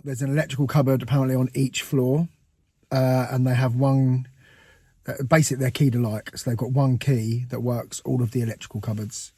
there's an electrical cupboard apparently on each floor, and they have one, basically they're keyed alike, so they've got one key that works all of the electrical cupboards.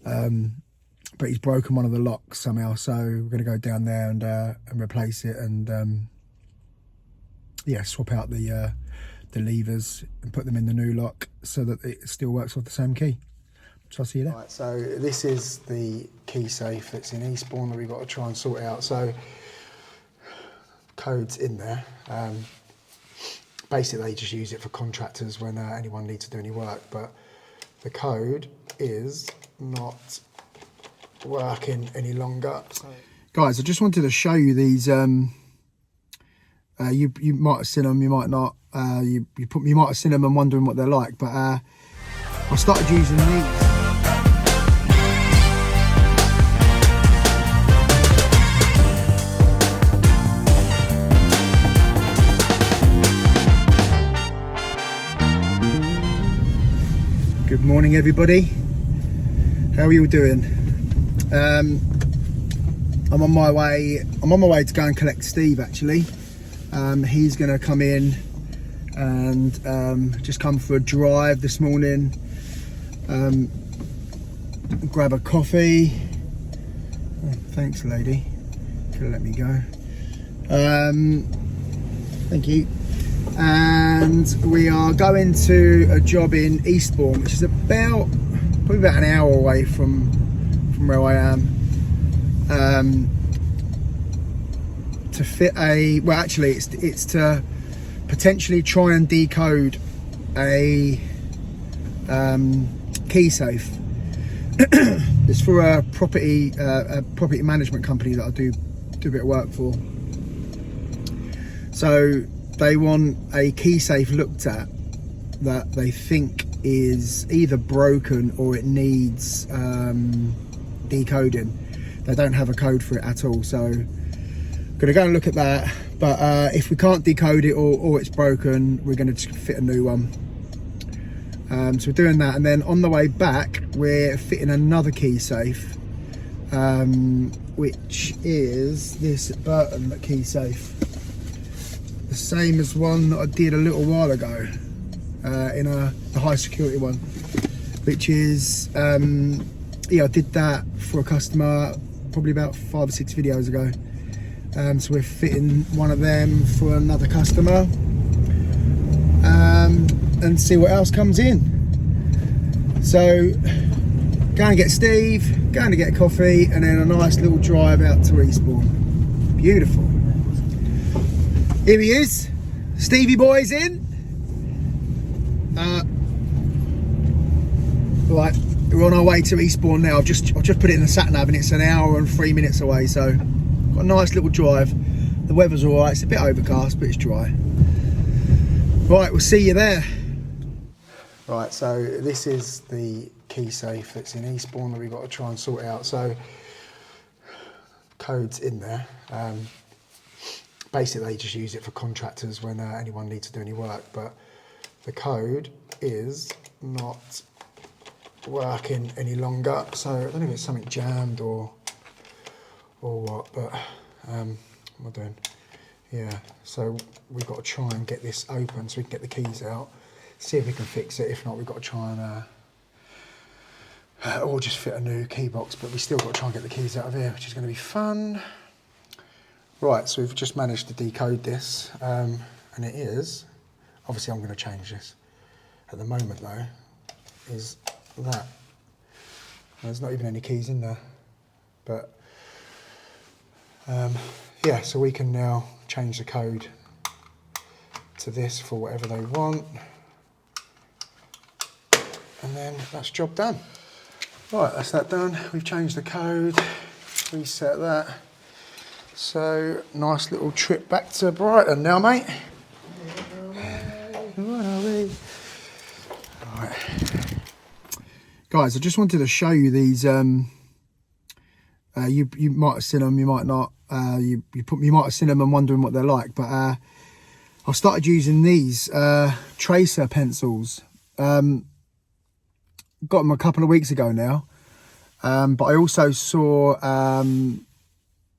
But he's broken one of the locks somehow, so we're going to go down there and replace it, and yeah, swap out the levers and put them in the new lock so that it still works with the same key. So I'll see you there. Right, so this is the key safe that's in Eastbourne that we've got to try and sort out. So code's in there. Basically they just use it for contractors when anyone needs to do any work, but the code is not working any longer. So, guys, I just wanted to show you these. You might have seen them, you might not. You might have seen them and wondering what they're like, but I started using these. Good morning, everybody. How are you all doing? I'm on my way to go and collect Steve, actually. He's going to come in and just come for a drive this morning, grab a coffee. Oh, thanks, lady, for letting me go. Thank you. And we are going to a job in Eastbourne, which is probably about an hour away from where I am, to fit well, actually it's to potentially try and decode a key safe. It's for a property management company that I do a bit of work for. So they want a key safe looked at that they think is either broken or it needs decoding. They don't have a code for it at all, so I'm gonna go and look at that. But if we can't decode it or it's broken, we're gonna just fit a new one. So we're doing that, and then on the way back we're fitting another key safe, which is this Brighton key safe, the same as one that I did a little while ago, in the high security one, which is yeah, I did that for a customer probably about 5 or 6 videos ago. So we're fitting one of them for another customer, and see what else comes in. So going to get Steve, going to get a coffee, and then a nice little drive out to Eastbourne. Beautiful. Here he is, Stevie boy's in. Right, we're on our way to Eastbourne now. I've just put it in the sat nav and it's an hour and 3 minutes away, so got a nice little drive. The weather's all right, it's a bit overcast, but it's dry. Right, we'll see you there. Right, so this is the key safe that's in Eastbourne that we've got to try and sort out. So code's in there. Basically they just use it for contractors when anyone needs to do any work, but the code is not working any longer. So I don't know if it's something jammed or what, but what am I doing? Yeah, so we've got to try and get this open so we can get the keys out, see if we can fix it. If not, we've got to try and or just fit a new key box, but we still got to try and get the keys out of here, which is going to be fun. Right, so we've just managed to decode this, and it is, obviously I'm going to change this. At the moment though, is that. There's not even any keys in there, but yeah, so we can now change the code to this for whatever they want, and then that's job done. Right, that's that done. We've changed the code, reset that. So nice little trip back to Brighton now, mate. Right. Guys, I just wanted to show you these. You might have seen them, you might not. You might have seen them and wondering what they're like, but I started using these tracer pencils. Got them a couple of weeks ago now, but I also saw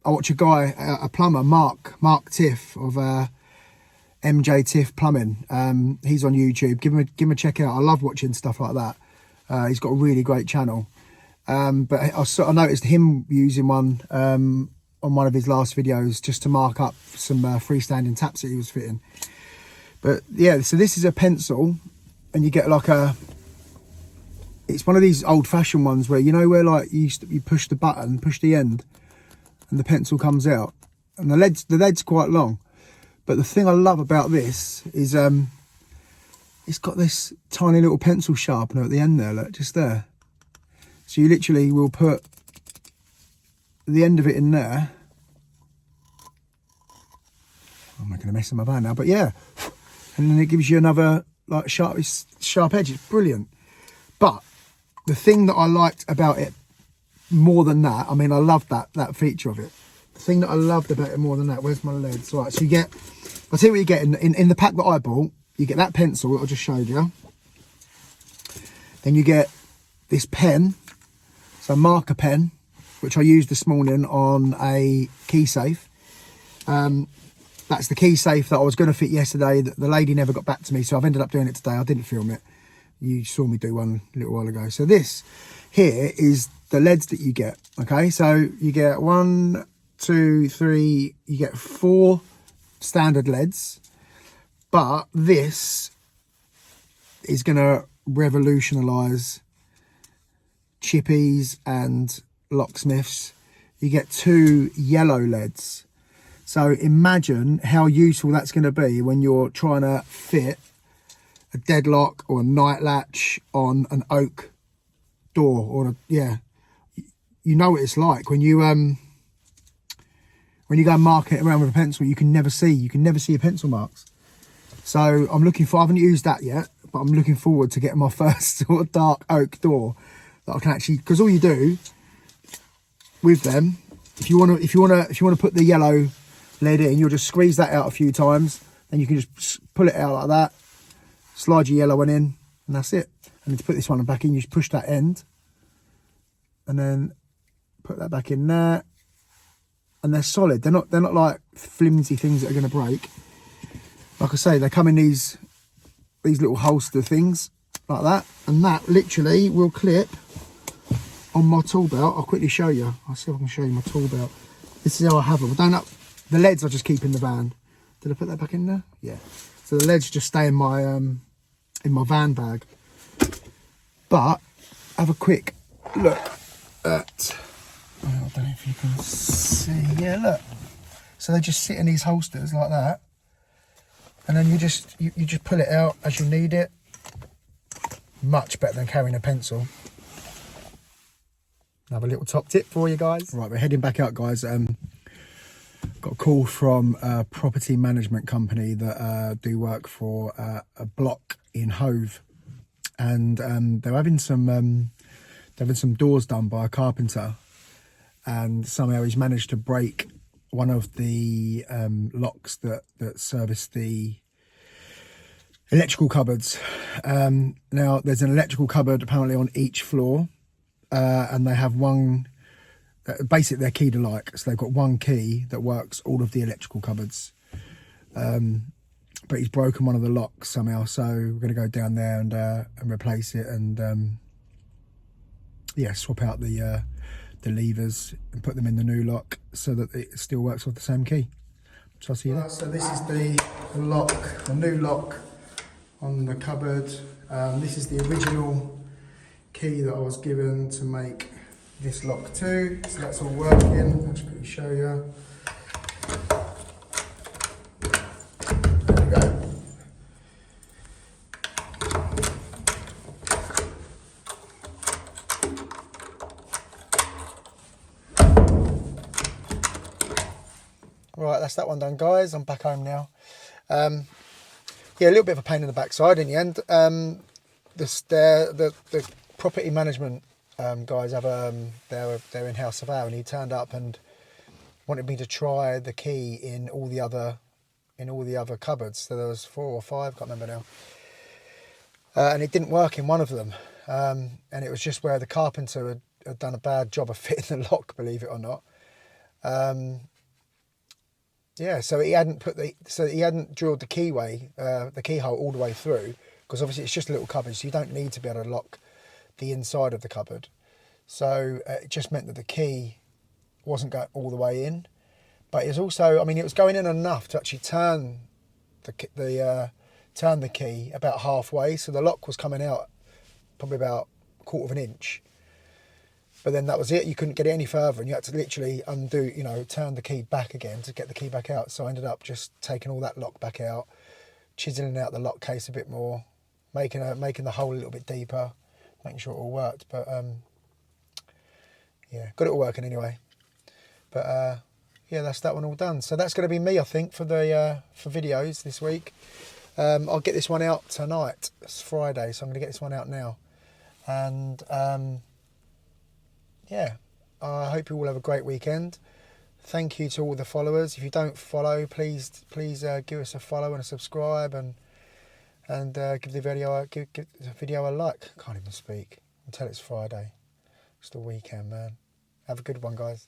I watch a guy, a plumber, Mark Tiff of MJ Tiff Plumbing. He's on YouTube. Give him a check out. I love watching stuff like that. He's got a really great channel. But I noticed him using one on one of his last videos just to mark up some freestanding taps that he was fitting. But yeah, so this is a pencil, and you get like it's one of these old-fashioned ones where, you know, where like you push the button, push the end, and the pencil comes out, and the lead's quite long. But the thing I love about this is it's got this tiny little pencil sharpener at the end there, look, just there. So you literally will put the end of it in there. I'm making a mess of my van now, but yeah. And then it gives you another like sharp edge. It's brilliant. But the thing that I liked about it more than that, I mean, I love that feature of it. The thing that I loved about it more than that, where's my leads? Right, so you get, I'll tell you what you get in the pack that I bought. You get that pencil that I just showed you. Then you get this pen, so marker pen, which I used this morning on a Keysafe. That's the Keysafe that I was going to fit yesterday. The lady never got back to me, so I've ended up doing it today. I didn't film it. You saw me do one a little while ago. So this here is the leads that you get. Okay, so you get 1, 2, 3. You get 4 standard leads, but this is going to revolutionise chippies and locksmiths. You get 2 yellow leads. So imagine how useful that's going to be when you're trying to fit a deadlock or a night latch on an oak door, or yeah, you know what it's like when you go and mark it around with a pencil. You can never see your pencil marks. So I haven't used that yet, but I'm looking forward to getting my first sort of dark oak door that I can actually, because all you do with them, if you want to put the yellow lead in, you'll just squeeze that out a few times, then you can just pull it out like that, slide your yellow one in, and that's it. And then to put this one back in, you just push that end and then put that back in there, and they're solid. They're not like flimsy things that are going to break. Like I say, they come in these little holster things like that, and that literally will clip on my tool belt. I'll quickly show you. I'll see if I can show you my tool belt. This is how I have them. The leads I just keep in the van. Did I put that back in there? Yeah. So the leads just stay in my van bag. But have a quick look at. I don't know if you can see. Yeah, look. So they just sit in these holsters like that, and then you just pull it out as you need it. Much better than carrying a pencil. Another little top tip for you guys. Right, we're heading back out, guys. Got a call from a property management company that do work for a block in Hove, and they're having some doors done by a carpenter, and somehow he's managed to break one of the locks that service the electrical cupboards. Now there's an electrical cupboard apparently on each floor, and they have one. Basically, they're keyed alike, so they've got one key that works all of the electrical cupboards. But he's broken one of the locks somehow, so we're going to go down there and replace it, and yeah, swap out the levers and put them in the new lock so that it still works with the same key. So I'll see you there. So this is the lock, the new lock on the cupboard. This is the original key that I was given to make this lock too, so that's all working. I'll just quickly show you. There we go. Right, that's that one done, guys. I'm back home now. Yeah, a little bit of a pain in the backside in the end. The property management guys have their in-house surveyor, and he turned up and wanted me to try the key in all the other cupboards. So there was 4 or 5, can't remember now, and it didn't work in one of them, and it was just where the carpenter had done a bad job of fitting the lock, believe it or not. Yeah, so he hadn't drilled the the keyhole all the way through, because obviously it's just a little cupboard, so you don't need to be able to lock the inside of the cupboard. So it just meant that the key wasn't going all the way in, but it was also, I mean, it was going in enough to actually turn the key about halfway, so the lock was coming out probably about a quarter of an inch. But then that was it. You couldn't get it any further, and you had to literally undo, you know, turn the key back again to get the key back out. So I ended up just taking all that lock back out, chiseling out the lock case a bit more, making the hole a little bit deeper, making sure it all worked. But yeah, got it all working anyway. But yeah, that's that one all done. So that's going to be me, I think, for the for videos this week. I'll get this one out tonight. It's Friday, so I'm going to get this one out now. And yeah, I hope you all have a great weekend. Thank you to all the followers. If you don't follow, please give us a follow and a subscribe, and give the video a like. Can't even speak until it's Friday. It's the weekend, man. Have a good one, guys.